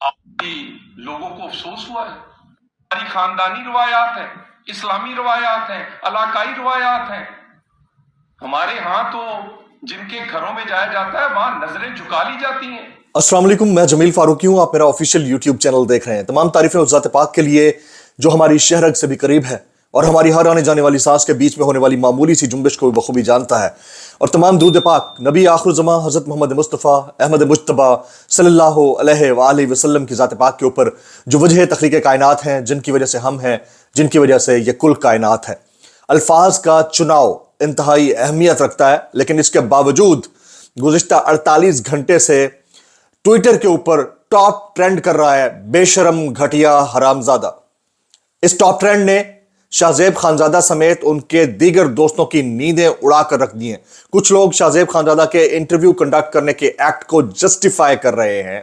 लोगों को अफसोस हुआ है। हमारी खानदानी रवायात हैं, इस्लामी रवायात हैं, इलाकाई रवायात हैं। हमारे यहाँ तो जिनके घरों में जाया जाता है वहां नजरें झुका ली जाती हैं। अस्सलाम वालेकुम, मैं जमील फारूकी हूं। आप मेरा ऑफिशियल यूट्यूब चैनल देख रहे हैं। तमाम तारीफें उस ज़ात पाक के लिए जो हमारी शहरग से भी करीब है और हमारी हर आने जाने वाली सांस के बीच में होने वाली मामूली सी जुम्बिश को बखूबी जानता है। और तमाम दुरूद पाक नबी आखिरुज़्ज़मा हज़रत मोहम्मद मुस्तफ़ा अहमद मुज्तबा सल्लल्लाहु अलैहि वसल्लम की ज़ात पाक के ऊपर जो वजह तख्लीक़ कायनात हैं, जिनकी वजह से हम हैं, जिनकी वजह से ये कुल कायनात है। अल्फाज का चुनाव इंतहाई अहमियत रखता है, लेकिन इसके बावजूद गुज़िश्ता 48 घंटे से ट्विटर के ऊपर टॉप ट्रेंड कर रहा है बेशरम घटिया हरामजादा। इस टॉप ट्रेंड ने शाहजेब खानजादा समेत उनके दीगर दोस्तों की नींदें उड़ा कर रख दी हैं। कुछ लोग शाहजेब खानजादा के इंटरव्यू कंडक्ट करने के एक्ट को जस्टिफाई कर रहे हैं।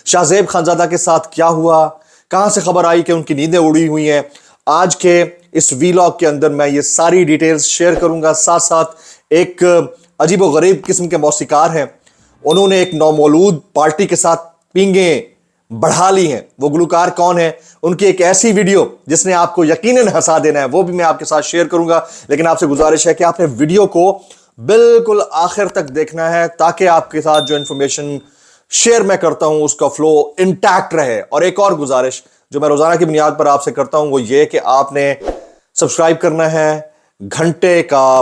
शाहजेब खानजादा के साथ क्या हुआ, कहां से खबर आई कि उनकी नींदें उड़ी हुई हैं, आज के इस वीलॉग के अंदर मैं ये सारी डिटेल्स शेयर करूंगा। साथ साथ एक अजीबोगरीब किस्म के मौसीकार हैं, उन्होंने एक नौमौलूद पार्टी के साथ पींगे बढ़ा ली हैं। वो गुलकार कौन है, उनकी एक ऐसी वीडियो जिसने आपको यकीनन हंसा देना है, वो भी मैं आपके साथ शेयर करूंगा। लेकिन आपसे गुजारिश है कि आपने वीडियो को बिल्कुल आखिर तक देखना है, ताकि आपके साथ जो इंफॉर्मेशन शेयर मैं करता हूं उसका फ्लो इंटैक्ट रहे। और एक और गुजारिश जो मैं रोजाना की बुनियाद पर आपसे करता हूं वो ये कि आपने सब्सक्राइब करना है, घंटे का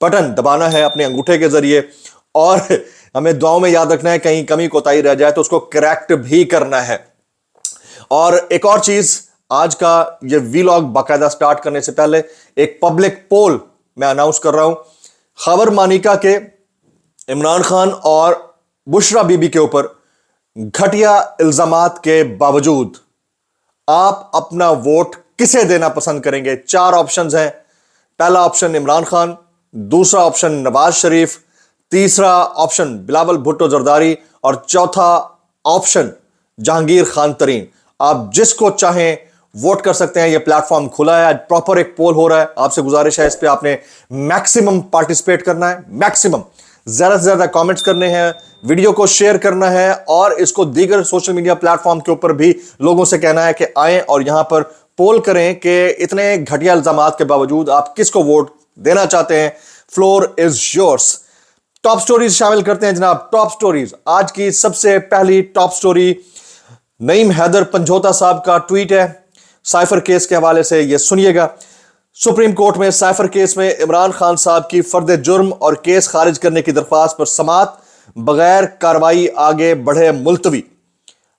बटन दबाना है अपने अंगूठे के जरिए, और हमें दुआओं में याद रखना है कहीं कमी कोताही रह जाए तो उसको करेक्ट भी करना है। और एक और चीज, आज का ये वीलॉग बाकायदा स्टार्ट करने से पहले एक पब्लिक पोल मैं अनाउंस कर रहा हूं। खबर मानिका के इमरान खान और बुशरा बीबी के ऊपर घटिया इल्जामात के बावजूद आप अपना वोट किसे देना पसंद करेंगे? 4 ऑप्शंस हैं। पहला ऑप्शन इमरान खान, दूसरा ऑप्शन नवाज शरीफ, तीसरा ऑप्शन बिलावल भुट्टो जरदारी और चौथा ऑप्शन जहांगीर खान तरीन। आप जिसको चाहें वोट कर सकते हैं। यह प्लेटफॉर्म खुला है, आज प्रॉपर एक पोल हो रहा है। आपसे गुजारिश है इस पे आपने मैक्सिमम पार्टिसिपेट करना है, मैक्सिमम ज्यादा से ज्यादा कमेंट्स करने हैं, वीडियो को शेयर करना है और इसको दीगर सोशल मीडिया प्लेटफॉर्म के ऊपर भी लोगों से कहना है कि आएं और यहां पर पोल करें कि इतने घटिया इल्जामात के बावजूद आप किसको वोट देना चाहते हैं। Floor is yours. Top stories शामिल करते हैं जनाब। टॉप स्टोरीज, आज की सबसे पहली टॉप स्टोरी नईम हैदर पंजोता साहब का ट्वीट है साइफर केस के हवाले से। यह सुनिएगा। सुप्रीम कोर्ट में साइफर केस में इमरान खान साहब की फर्द जुर्म और केस खारिज करने की दरख्वास्त पर समात बगैर कार्रवाई आगे बढ़े मुलतवी।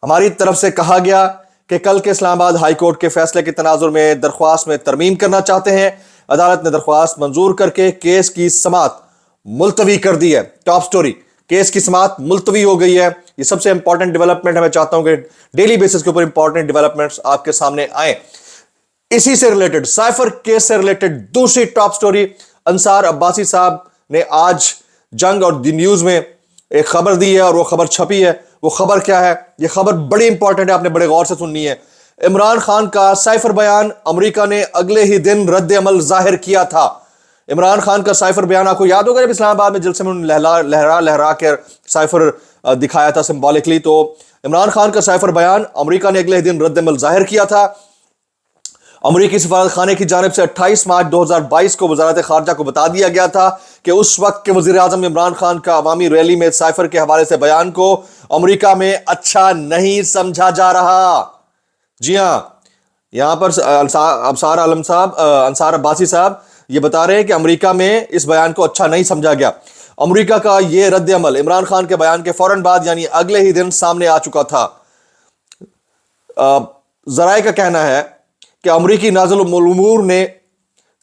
हमारी तरफ से कहा गया कि कल के इस्लामाबाद हाई कोर्ट के फैसले के तनाजुर में दरख्वास्त में तरमीम करना चाहते हैं। अदालत ने दरख्वास्त मंजूर करके केस की समात मुलतवी कर दी है। टॉप स्टोरी, केस की समात मुलतवी हो गई है। ये सबसे इंपॉर्टेंट डेवलपमेंट है। मैं चाहता हूं कि डेली बेसिस के ऊपर इंपॉर्टेंट डेवलपमेंट्स आपके सामने आए। इसी से रिलेटेड, साइफर केस से रिलेटेड दूसरी टॉप स्टोरी, अंसार अब्बासी साहब ने आज जंग और द न्यूज में एक खबर दी है और वो खबर छपी है। वो खबर क्या है? ये खबर बड़ी इंपॉर्टेंट है, आपने बड़े गौर से सुननी है। इमरान खान का साइफर बयान अमेरिका ने अगले ही दिन रद्द अमल जाहिर किया था। इमरान खान का साइफर बयान आपको याद होगा, जब इस्लामाबाद में जलसे में लहरा लहरा कर साइफर दिखाया था सिंबॉलिकली। तो इमरान खान का साइफर बयान अमेरिका ने अगले दिन रद्द अमल जाहिर किया था। अमेरिकी सफारत खाने की जानिब से 28 मार्च 2022 को वजारत खारजा को बता दिया गया था कि उस वक्त के वजीर आजम इमरान खान का अवामी रैली में साइफर के हवाले से बयान को अमेरिका में अच्छा नहीं समझा जा रहा। जी हां, यहां पर अंसार अब्बासी साहब ये बता रहे हैं कि अमेरिका में इस बयान को अच्छा नहीं समझा गया। अमेरिका का ये रद्द अमल इमरान खान के बयान के फौरन बाद यानी अगले ही दिन सामने आ चुका था। जराए का कहना है कि अमरीकी नाज़िल उल-उमूर ने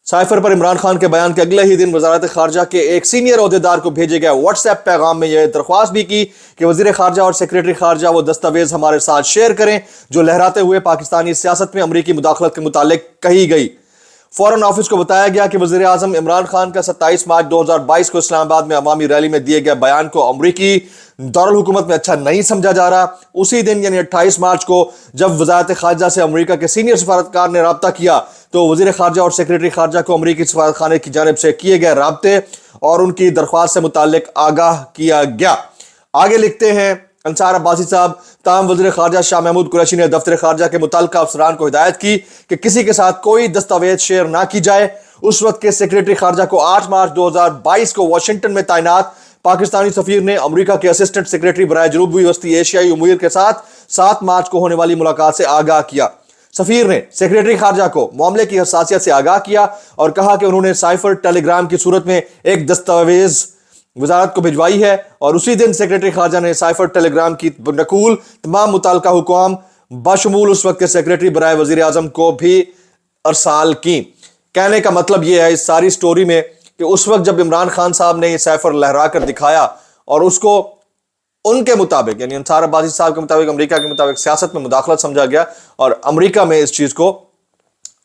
साइफर पर इमरान खान के बयान के अगले ही दिन वजारत खारजा के एक सीनियर ओहदेदार को भेजे गए व्हाट्सएप पैगाम में यह दरख्वास्त भी की कि वजीर खारजा और सेक्रेटरी खारजा वो दस्तावेज हमारे साथ शेयर करें जो लहराते हुए पाकिस्तानी सियासत में अमरीकी मुदाखलत के मुतालिक कही गई। फॉरेन ऑफिस को बताया गया कि वजीर आजम इमरान खान का 27 मार्च 2022 को इस्लामाबाद में अवामी रैली में दिए गए बयान को अमरीकी दारुल हुकूमत में अच्छा नहीं समझा जा रहा। उसी दिन यानी 28 मार्च को जब वजारत खारजा से अमरीका के सीनियर सफारतकार ने रब्ता किया तो वजीर खारजा और सेक्रेटरी खारजा को अमरीकी सफारत खाने की जानिब से किए गए राब्ते और उनकी दरख्वास्त से मुतालिक आगाह किया गया। आगे लिखते हैं अंसार अब्बासी साहब ताम वज़ीर ख़ारजा शाह महमूद कुरैशी ने दफ्तर ख़ारजा के मुतल्लिक़ा अफसरान को हिदायत की कि किसी के साथ कोई दस्तावेज शेयर ना की जाए। उस वक्त के सेक्रेटरी ख़ारजा को 8 मार्च 2022 को वाशिंगटन में तैनात पाकिस्तानी सफ़ीर ने अमेरिका के असिस्टेंट सेक्रेटरी बराए जनूबी वस्ती एशियाई उमूर के साथ 7 मार्च को होने वाली मुलाकात से आगाह किया। सफ़ीर ने सेक्रेटरी ख़ारजा को मामले की हसासियत से आगाह किया और कहा कि उन्होंने साइफर टेलीग्राम की सूरत में एक दस्तावेज वजारत को भिजवाई है और उसी दिन सेक्रेटरी ख़ारजा ने साइफर टेलीग्राम की नकूल तमाम मुतल्लिका हुकाम बशमूल उस वक्त के सेक्रेटरी बराए वज़ीर आज़म को भी अरसाल की। कहने का मतलब यह है इस सारी स्टोरी में कि उस वक्त जब इमरान खान साहब ने ये साइफर लहरा कर दिखाया और उसको उनके मुताबिक यानी अंसार अब्बासी साहब के मुताबिक अमेरिका के मुताबिक सियासत में मुदाखलत समझा गया और अमेरिका में इस चीज को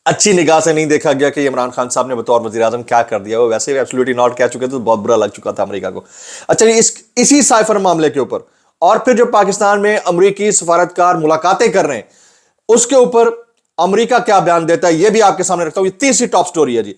अच्छी निगाह से नहीं देखा गया कि इमरान खान साहब ने बतौर वज़ीर आज़म क्या कर दिया। वो वैसे भी एब्सोल्युटली नॉट कह चुके थे तो बहुत बुरा लग चुका था अमेरिका को। अच्छा, इसी साइफर मामले के ऊपर और फिर जो पाकिस्तान में अमेरिकी सफारतकार मुलाकातें कर रहे हैं उसके ऊपर अमेरिका क्या बयान देता है ये भी आपके सामने रखता हूं। ये तीसरी टॉप स्टोरी है जी।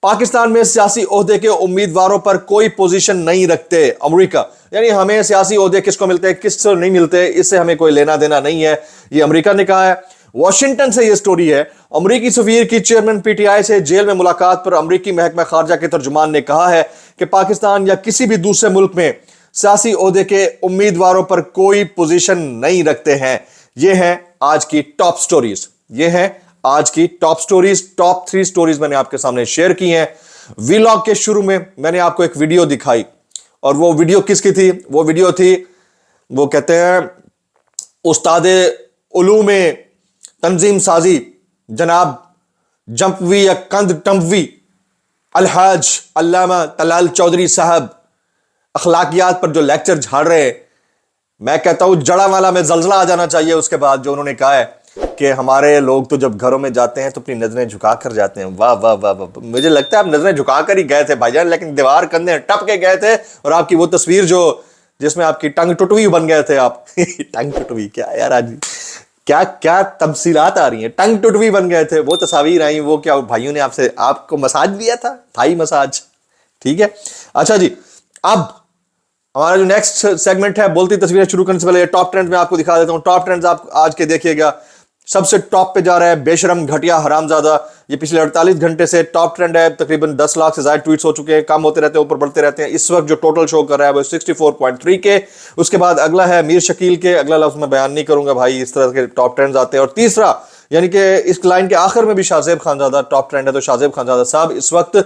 पाकिस्तान में सियासी ओहदे के उम्मीदवारों पर कोई पोजीशन नहीं रखते अमेरिका, यानी हमें सियासी ओहदे किसको मिलते हैं किसको नहीं मिलते इससे हमें कोई लेना देना नहीं है, ये अमेरिका ने कहा है। वाशिंगटन से ये स्टोरी है। अमेरिकी सफीर की चेयरमैन पीटीआई से जेल में मुलाकात पर अमेरिकी महकमा खारजा के तर्जुमान ने कहा है कि पाकिस्तान या किसी भी दूसरे मुल्क में सियासी ओहदे के उम्मीदवारों पर कोई पोजीशन नहीं रखते हैं। ये हैं आज की टॉप स्टोरीज, ये हैं आज की टॉप स्टोरीज। टॉप 3 स्टोरीज मैंने आपके सामने शेयर की हैं। वीलॉग के शुरू में मैंने आपको एक वीडियो दिखाई और वो वीडियो किसकी थी? वो वीडियो थी, वो कहते हैं उस्ताद उलूम तंजीम साजी जनाब जंपवी या कंद टंपवी अलहाज अल्लामा तलाल चौधरी साहब अखलाकियात पर जो लेक्चर झाड़ रहे हैं, मैं कहता हूं जड़ा वाला में जलजला आ जाना चाहिए उसके बाद जो उन्होंने कहा है कि हमारे लोग तो जब घरों में जाते हैं तो अपनी नजरें झुका कर जाते हैं। वाह वाह वाह वाह, मुझे लगता है आप नजरें झुका कर ही गए थे भाईजान, लेकिन दीवार कंधे टप के गए थे और आपकी वो तस्वीर जो जिसमें आपकी टंग टुटवी बन गए थे आप टंग टुटवी क्या यार, आज क्या क्या तमसीलात आ रही हैं, टंग टुटवी बन गए थे, वो तस्वीर आई, वो क्या भाइयों ने आपसे आपको मसाज दिया था, थाई मसाज, ठीक है। अच्छा जी, अब हमारा जो नेक्स्ट सेगमेंट है बोलती तस्वीरें शुरू करने से पहले टॉप ट्रेंड्स में आपको दिखा देता हूं। टॉप ट्रेंड्स आप आज के देखिएगा, सबसे टॉप पे जा रहा है बेशरम घटिया हरामजादा। ये पिछले 48 घंटे से टॉप ट्रेंड है। तकरीबन 10 लाख से ज्यादा ट्वीट्स हो चुके हैं, कम होते रहते हैं, ऊपर बढ़ते रहते हैं। इस वक्त जो टोटल शो कर रहा है वो 64.3 के। उसके बाद अगला है मीर शकील के, अगला लफ्ज मैं बयान नहीं करूंगा भाई, इस तरह के टॉप ट्रेंड्स आते हैं। और तीसरा यानी कि इस लाइन के आखिर में भी शाहजेब खानजादा टॉप ट्रेंड है, तो शाहजेब खानजादा साहब इस वक्त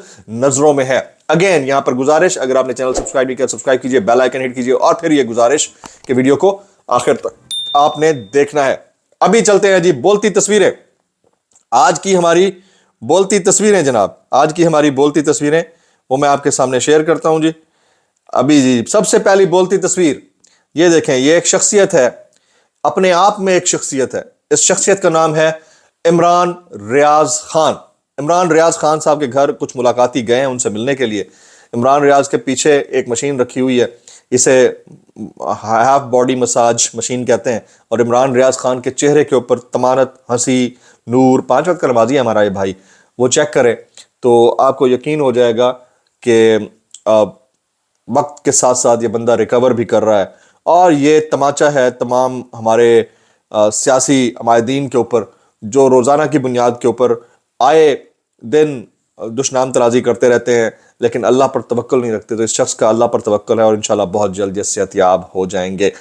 नजरों में है। अगेन यहां पर गुजारिश, अगर आपने चैनल सब्सक्राइब नहीं किया सब्सक्राइब कीजिए, बेल आइकन हिट कीजिए और फिर ये गुजारिश कि वीडियो को आखिर तक आपने देखना है। अभी चलते हैं जी बोलती तस्वीरें। आज की हमारी बोलती तस्वीरें जनाब, आज की हमारी बोलती तस्वीरें वो मैं आपके सामने शेयर करता हूं जी। अभी जी सबसे पहली बोलती तस्वीर ये देखें, ये एक शख्सियत है, अपने आप में एक शख्सियत है। इस शख्सियत का नाम है इमरान रियाज खान। इमरान रियाज खान साहब के घर कुछ मुलाकाती गए हैं उनसे मिलने के लिए। इमरान रियाज के पीछे एक मशीन रखी हुई है, इसे हाफ बॉडी मसाज मशीन कहते हैं, और इमरान रियाज खान के चेहरे के ऊपर तमानत, हंसी, नूर, 5 वक्त का नमाजी है हमारा ये भाई, वो चेक करें तो आपको यकीन हो जाएगा कि वक्त के साथ साथ ये बंदा रिकवर भी कर रहा है। और ये तमाचा है तमाम हमारे सियासी अमायदीन के ऊपर जो रोज़ाना की बुनियाद के ऊपर आए दिन दुश्मन तराजी करते रहते हैं लेकिन अल्लाह पर तवक्कुल नहीं रखते। तो इस शख्स का अल्लाह पर तवक्कुल है और इंशाल्लाह बहुत जल्द ये सेहतयाब हो जाएंगे।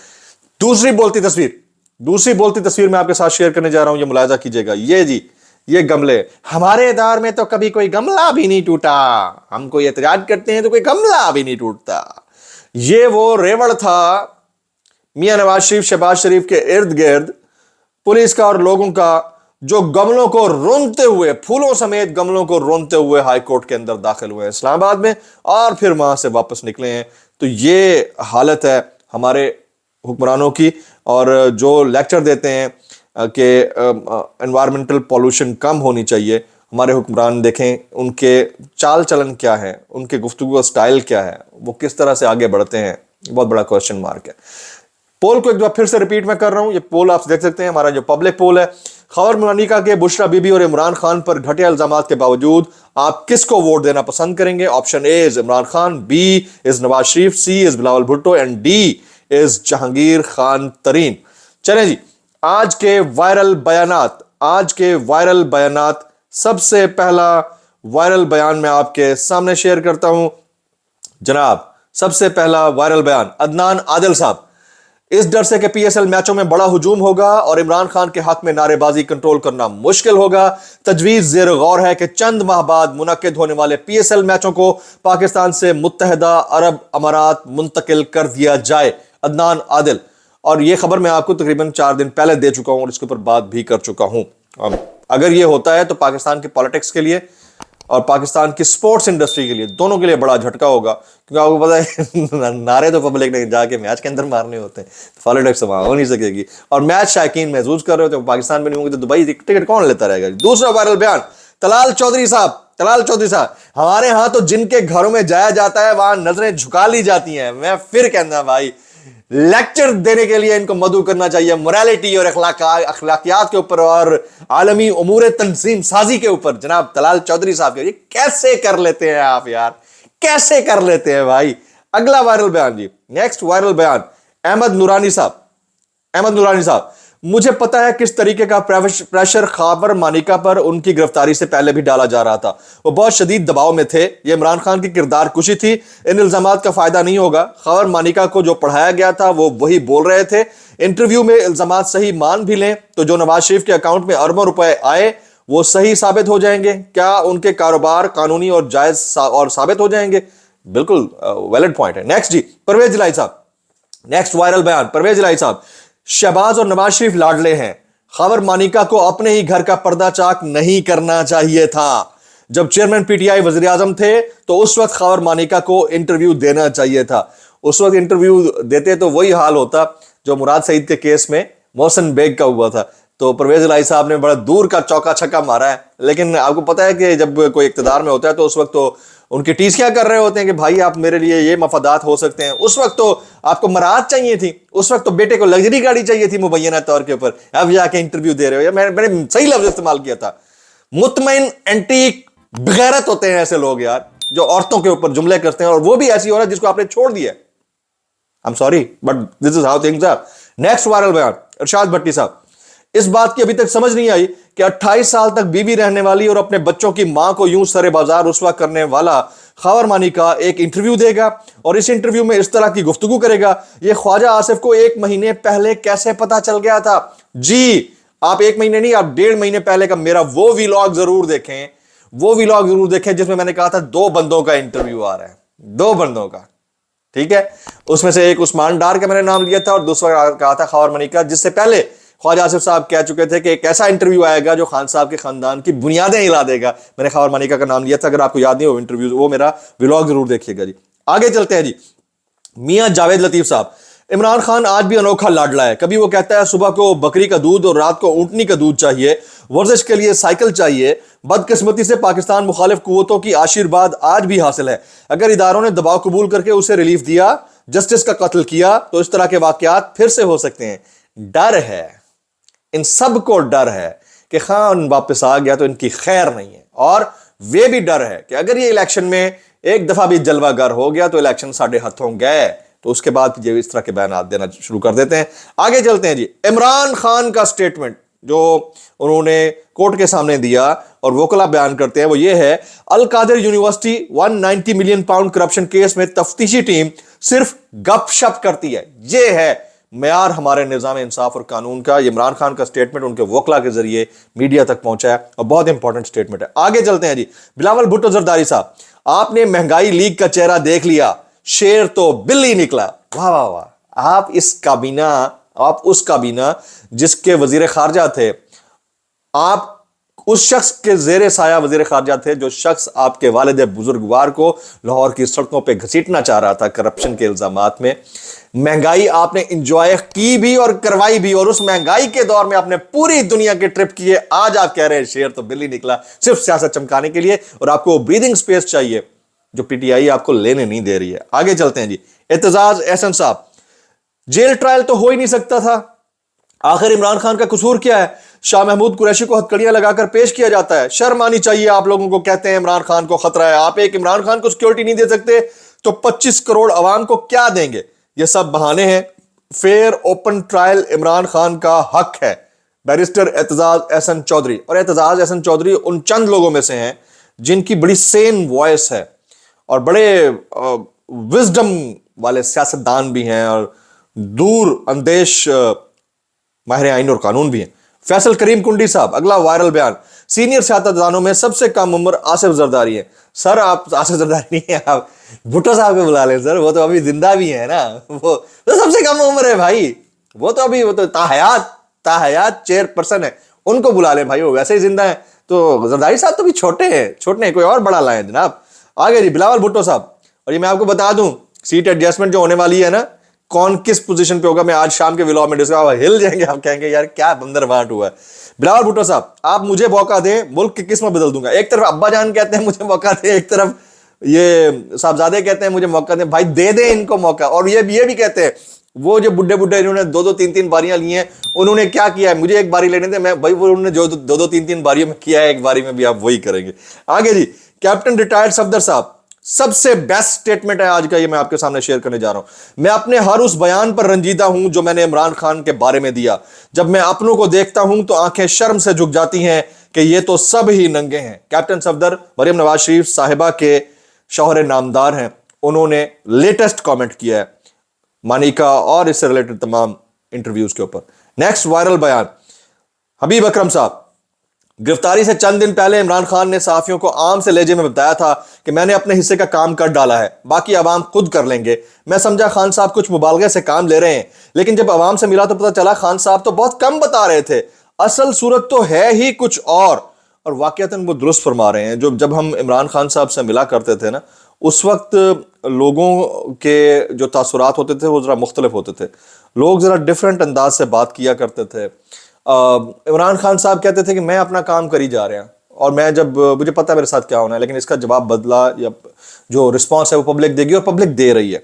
दूसरी बोलती तस्वीर मैं आपके साथ शेयर करने जा रहा हूं, ये मुलाहिजा कीजिएगा। ये जी ये गमले, हमारे दौर में तो कभी कोई गमला भी नहीं टूटा, हम कोई एहतजाज करते हैं तो कोई गमला भी नहीं टूटता। ये वो रेवड़ था मियां नवाज शरीफ शहबाज शरीफ के इर्द गिर्द पुलिस का और लोगों का, जो गमलों को रोनते हुए, फूलों समेत गमलों को रोनते हुए हाई कोर्ट के अंदर दाखिल हुए हैं इस्लामाबाद में और फिर वहां से वापस निकले हैं। तो ये हालत है हमारे हुक्मरानों की। और जो लेक्चर देते हैं कि एनवायरमेंटल पॉल्यूशन कम होनी चाहिए, हमारे हुक्मरान देखें उनके चाल चलन क्या है, उनके गुफ्तगू का स्टाइल क्या है, वो किस तरह से आगे बढ़ते हैं, बहुत बड़ा क्वेश्चन मार्क है। पोल को एक बार फिर से रिपीट मैं कर रहा हूं, ये पोल आप देख सकते हैं, हमारा जो पब्लिक पोल है। खबर मुनानिका के बुशरा बीबी और इमरान खान पर घटिया इल्जामात के बावजूद आप किसको वोट देना पसंद करेंगे? Option A is Imran Khan, B is Nawaz Sharif, C is Bilawal Bhutto and D is Jahangir Khan Tareen. चलें जी, आज के वायरल बयानात, सबसे पहला वायरल बयान मैं आपके सामने शेयर करता हूं जनाब। सबसे पहला वायरल बयान अदनान आदिल साहब, इस डर से कि पीएसएल मैचों में बड़ा हुजूम होगा और इमरान खान के हक में नारेबाजी कंट्रोल करना मुश्किल होगा, तजवीज ज़ेर गौर है कि चंद माह बाद मुनक्किद होने वाले पीएसएल मैचों को पाकिस्तान से मुत्तहदा अरब अमारात मुंतकिल कर दिया जाए। अदनान आदिल, और यह खबर मैं आपको तकरीबन 4 दिन पहले दे चुका हूं और इसके ऊपर बात भी कर चुका हूं। अगर यह होता है तो पाकिस्तान की पॉलिटिक्स के लिए और पाकिस्तान की स्पोर्ट्स इंडस्ट्री के लिए, दोनों के लिए बड़ा झटका होगा, क्योंकि आपको पता है नारे तो पब्लिक ने जाके मैच के अंदर मारने होते हैं, पॉलिटिक्स वहां हो नहीं सकेगी। और मैच शायकीन महसूस कर रहे होते हैं, पाकिस्तान में नहीं होंगे तो दुबई टिकट कौन लेता रहेगा। दूसरा वायरल बयान तलाल चौधरी साहब, हमारे यहां तो जिनके घरों में जाया जाता है वहां नजरें झुका ली जाती हैं। मैं फिर कहना भाई, लेक्चर देने के लिए इनको मदऊ करना चाहिए मोरालिटी और अखलाकियात के ऊपर और आलमी उमूर तंजीम साजी के ऊपर। जनाब तलाल चौधरी साहब के, ये कैसे कर लेते हैं आप यार, कैसे कर लेते हैं भाई। अगला वायरल बयान जी, नेक्स्ट वायरल बयान अहमद नूरानी साहब, मुझे पता है किस तरीके का प्रेशर खावर मानिका पर उनकी गिरफ्तारी से पहले भी डाला जा रहा था। वो बहुत शदीद दबाव में थे, ये इमरान खान की किरदार कुशी थी। इन इल्जामात का फायदा नहीं होगा। खावर मानिका को जो पढ़ाया गया था वो वही बोल रहे थे। इंटरव्यू में इल्जामात सही मान भी लें तो जो नवाज शरीफ के अकाउंट में अरबों रुपए आए वो सही साबित हो जाएंगे। क्या उनके कारोबार कानूनी और जायज और साबित हो जाएंगे? बिल्कुल वैलिड पॉइंट है। नेक्स्ट जी, परवेज इलाही साहब, नेक्स्ट वायरल बयान परवेज इलाही साहब, शहबाज और नवाज शरीफ लाडले हैं, खबर मानिका को अपने ही घर का पर्दा चाक नहीं करना चाहिए था। जब चेयरमैन पीटीआई वजीर आजम थे तो उस वक्त खबर मानिका को इंटरव्यू देना चाहिए था। उस वक्त इंटरव्यू देते तो वही हाल होता जो मुराद सईद के केस में मोहसिन बेग का हुआ था। तो परवेज इलाही साहब ने बड़ा दूर का चौका छक्का मारा है। लेकिन आपको पता है कि जब कोई इक्तदार में होता है तो उस वक्त तो उनकी टीसियां कर रहे होते हैं कि भाई आप मेरे लिए ये मफादात हो सकते हैं। उस वक्त तो आपको मराद चाहिए थी, उस वक्त तो बेटे को लग्जरी गाड़ी चाहिए थी मुबैना तौर के ऊपर। अब जाके इंटरव्यू दे रहे हो। मैंने सही लफ्ज इस्तेमाल किया था, मुतमईन एंटी बेगैरत होते हैं ऐसे लोग यार, जो औरतों के ऊपर जुमले करते हैं, और वो भी ऐसी औरत जिसको आपने छोड़ दिया। I am sorry but this is how things are. Next viral बयान इरशाद भट्टी साहब, इस बात की अभी तक समझ नहीं आई कि 28 साल तक बीवी रहने वाली और अपने बच्चों की मां को यूं सरे बाजार रुस्वा करने वाला खबर मानिका एक इंटरव्यू देगा और इस इंटरव्यू में इस तरह की गुफ्तगू करेगा। यह ख्वाजा आसिफ को 1 महीने पहले कैसे पता चल गया था? जी, आप 1 महीने नहीं, आप 1.5 महीने पहले का मेरा वो व्लॉग जरूर देखें जिसमें मैंने कहा था 2 बंदों का इंटरव्यू आ रहा है, 2 बंदों का, ठीक है। उसमें से एक उस्मान डार का मैंने नाम लिया था और दूसरा कहा था खबर मानिका, जिससे पहले ख्वाजा आसिफ साहब कह चुके थे कि एक ऐसा इंटरव्यू आएगा जो खान साहब के खानदान की बुनियादें हिला देगा। मैंने खबर मानिका का नाम लिया था, अगर आपको याद नहीं हो इंटरव्यू, वो मेरा व्लॉग जरूर देखिएगा जी। आगे चलते हैं जी, मियां जावेद लतीफ साहब, इमरान खान आज भी अनोखा लाडला है। कभी वो कहता है सुबह को बकरी का दूध और रात को ऊंटनी का दूध चाहिए, वर्जिश के लिए साइकिल चाहिए। बदकिस्मती से पाकिस्तान मुखालिफ कुव्वतों की आशीर्वाद आज भी हासिल है। अगर इदारों ने दबाव कबूल करके उसे रिलीफ दिया, जस्टिस का कत्ल किया, तो इस तरह के वाकयात फिर से हो सकते हैं। डर है, इन सब को डर है कि खान वापस आ गया तो इनकी खैर नहीं है, और वे भी डर है कि अगर ये इलेक्शन में एक दफा भी जलवागर हो गया तो इलेक्शन साढ़े हाथों गए, तो उसके बाद ये इस तरह के बयान देना शुरू कर देते हैं। आगे चलते हैं जी, इमरान खान का स्टेटमेंट जो उन्होंने कोर्ट के सामने दिया और वोकला बयान करते हैं वो ये है, Al Qadir University 190 million pound corruption case में तफ्तीशी टीम सिर्फ गपशप करती है। ये है मेयार हमारे निज़ाम इंसाफ और कानून का। इमरान खान का स्टेटमेंट उनके वोकला के जरिए मीडिया तक पहुंचा है और बहुत इंपॉर्टेंट स्टेटमेंट है। आगे चलते हैं जी, बिलावल भुट्टो जरदारी साहब, आपने महंगाई लीग का चेहरा देख लिया, शेर तो बिल्ली निकला। वाह वाह वाह, आप उस काबीना जिसके वजीर खारजा थे, आप उस शख्स के जेरे साया वजीर खारजा थे जो शख्स आपके वालिद बुजुर्गवार को लाहौर की सड़कों पे घसीटना चाह रहा था करप्शन के इल्जामात में। महंगाई आपने इंजॉय की भी और करवाई भी, और उस महंगाई के दौर में आपने पूरी दुनिया के ट्रिप किए। आज आप कह रहे हैं शेर तो बिल्ली निकला, सिर्फ सियासत चमकाने के लिए, और आपको ब्रीदिंग स्पेस चाहिए जो पीटीआई आपको लेने नहीं दे रही है। आगे चलते हैं जी, एतजाज एहसन साहब, जेल ट्रायल तो हो ही नहीं सकता था, आखिर इमरान खान का कसूर क्या है? शाह महमूद कुरैशी को हथकड़ियां लगाकर पेश किया जाता है, शर्म आनी चाहिए आप लोगों को। कहते हैं इमरान खान को खतरा है, आप एक इमरान खान को सिक्योरिटी नहीं दे सकते तो 25 करोड़ अवाम को क्या देंगे? ये सब बहाने हैं fair open trial Imran Khan का हक है, बैरिस्टर एतजाज एहसन चौधरी। और एतजाज एहसन चौधरी उन चंद लोगों में से हैं जिनकी बड़ी सेन वॉइस है और बड़े विजडम वाले सियासतदान भी हैं और दूर अंदेश माहिर आइन और कानून भी हैं। फैसल करीम कुंडी साहब, अगला वायरल बयान, सीनियर सियासतदानों में सबसे कम उम्र आसिफ जरदारी है। सर आप आसिफ जरदारी नहीं है, आप भुट्टो साहब को बुला लें सर, वो तो अभी जिंदा भी है ना, वो तो सबसे कम उम्र है भाई, वो तो ताहयात चेयरपर्सन है, उनको बुला लें भाई, वो वैसे ही जिंदा है। तो जरदारी साहब तो भी छोटे हैं, कोई और बड़ा लाएं जनाब। आगे जी बिलावल भुट्टो साहब, और ये मैं आपको बता दूं सीट एडजस्टमेंट जो होने वाली है ना, कौन किस पोजीशन पे होगा, मैं आज शाम के व्लॉग में डिस्कस, हिल जाएंगे, आप कहेंगे यार क्या बंदर बांट हुआ है। बिलावल भुट्टो साहब, आप मुझे मौका दें, मुल्क की किस्मत बदल दूंगा। एक तरफ अब्बा जान कहते हैं मुझे मौका दें, एक तरफ ये साहबजादे कहते हैं मुझे मौका दें। भाई दे दें इनको मौका। और ये भी कहते हैं वो जो बुड्ढे इन्होंने 2-2 3-3 बारियां ली हैं, उन्होंने क्या किया है, मुझे एक बारी लेने दे। मैं भाई वो उन्होंने जो 2-2 3-3 बारियों में किया है, एक बारी में भी आप वही करेंगे। आगे जी कैप्टन रिटायर्ड सफदर साहब, सबसे बेस्ट स्टेटमेंट है आज का, ये मैं आपके सामने शेयर करने जा रहा हूं। मैं अपने हर उस बयान पर रंजीदा हूं जो मैंने इमरान खान के बारे में दिया। जब मैं अपनों को देखता हूं तो आंखें शर्म से झुक जाती हैं कि ये तो सब ही नंगे हैं। कैप्टन सफदर मरियम नवाज शरीफ साहिबा के शौहर नामदार हैं, उन्होंने लेटेस्ट कमेंट किया है मानिका और इससे रिलेटेड तमाम इंटरव्यूज के ऊपर। नेक्स्ट वायरल बयान, हबीब अकरम साहब, गिरफ्तारी से चंद दिन पहले इमरान खान ने सहाफियों को आम से लहजे में बताया था कि मैंने अपने हिस्से का काम कर डाला है, बाकी अवाम खुद कर लेंगे। मैं समझा खान साहब कुछ मुबालगे से काम ले रहे हैं, लेकिन जब अवाम से मिला तो पता चला खान साहब तो बहुत कम बता रहे थे, असल सूरत तो है ही कुछ और वाकईतन वो दुरुस्त फरमा रहे हैं। जब हम इमरान खान साहब से मिला करते थे ना, उस वक्त लोगों के जो तासुरात होते थे वो ज़रा मुख्तलिफ होते थे, लोग ज़रा डिफरेंट अंदाज से बात किया करते थे। इमरान खान साहब कहते थे कि मैं अपना काम करी जा रहे हैं और मैं जब मुझे पता है मेरे साथ क्या होना है, लेकिन इसका जवाब बदला या जो रिस्पॉन्स है वो पब्लिक देगी और पब्लिक दे रही है।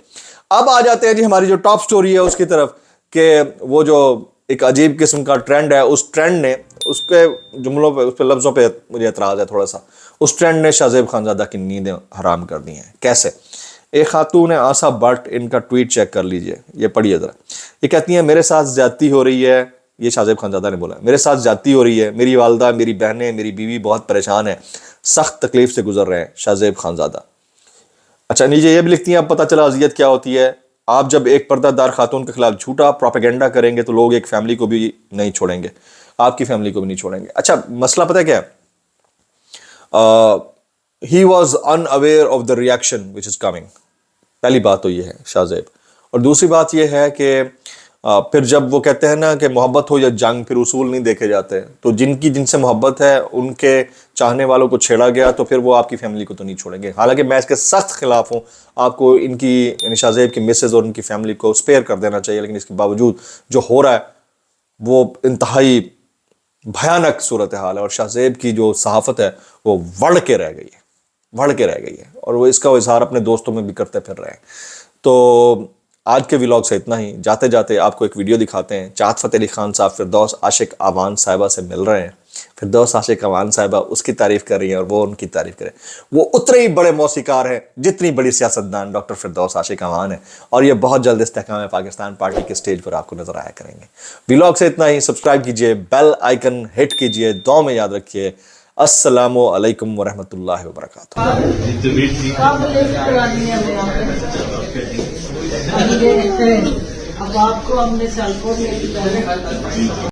अब आ जाते हैं जी हमारी जो टॉप स्टोरी है उसकी तरफ, कि वो जो एक अजीब किस्म का ट्रेंड है, उस ट्रेंड ने उसके जुमलों पे, उस पे लफ्ज़ों पे मुझे एतराज़ है थोड़ा सा, उस ट्रेंड ने शाहजेब खानज़ादा की नींदें हराम कर दी हैं। कैसे? एक खातून है आसा भट्ट, इनका ट्वीट चेक कर लीजिए, ये पढ़िए ज़रा। ये कहती हैं मेरे साथ ज़्यादती हो रही है, ये शाहजेब खानज़ादा ने बोला, मेरे साथ ज़्यादती हो रही है, मेरी वालदा, मेरी बहनें, मेरी बीवी बहुत परेशान है, सख्त तकलीफ से गुजर रहे हैं, शाहजेब खानज़ादा। अच्छा नीचे ये भी लिखती हैं अब पता चला अजियत क्या होती है, आप जब एक पर्दादार खातून के खिलाफ झूठा प्रोपेगेंडा करेंगे तो लोग एक फैमिली को भी नहीं छोड़ेंगे, आपकी फैमिली को भी नहीं छोड़ेंगे। अच्छा मसला पता है क्या है? He was unaware of the reaction which is coming, पहली बात तो ये है शाहजेब। और दूसरी बात ये है कि फिर जब वो कहते हैं ना कि मोहब्बत हो या जंग, फिर उसूल नहीं देखे जाते, तो जिनसे मोहब्बत है उनके चाहने वालों को छेड़ा गया तो फिर वो आपकी फैमिली को तो नहीं छोड़ेंगे। हालांकि मैं इसके सख्त खिलाफ हूँ, आपको इनकी यानी शाहजेब की मिसेज और उनकी फैमिली को स्पेयर कर देना चाहिए, लेकिन इसके बावजूद जो हो रहा है वो इंतहाई भयानक सूरत हाल है और शाहजेब की जो सहाफत है वो बढ़ के रह गई है और वो इसका इजहार अपने दोस्तों में भी करते फिर रहे हैं। तो आज के व्लॉग से इतना ही। जाते जाते आपको एक वीडियो दिखाते हैं, चाहत फ़तेह अली खान साहब फिरदौस आशिक आवान साहिबा से मिल रहे हैं। फिरदौस आशिक आवान साहिबा उसकी तारीफ कर रही हैं और वो उनकी तारीफ करें। वो उतने ही बड़े मौसीकार हैं जितनी बड़ी सियासतदान डॉक्टर फिरदौस आशिक आवान है, और ये बहुत जल्द इस्तेहकाम पाकिस्तान पार्टी के स्टेज पर आपको नजर आया करेंगे। व्लॉग से इतना ही। सब्सक्राइब कीजिए, बेल आइकन हिट कीजिए, दुआ में याद रखिए। अस्सलामु अलैकुम वरहमतुल्लाहि वबरकातुहू। अब आपको हमने सेल फोन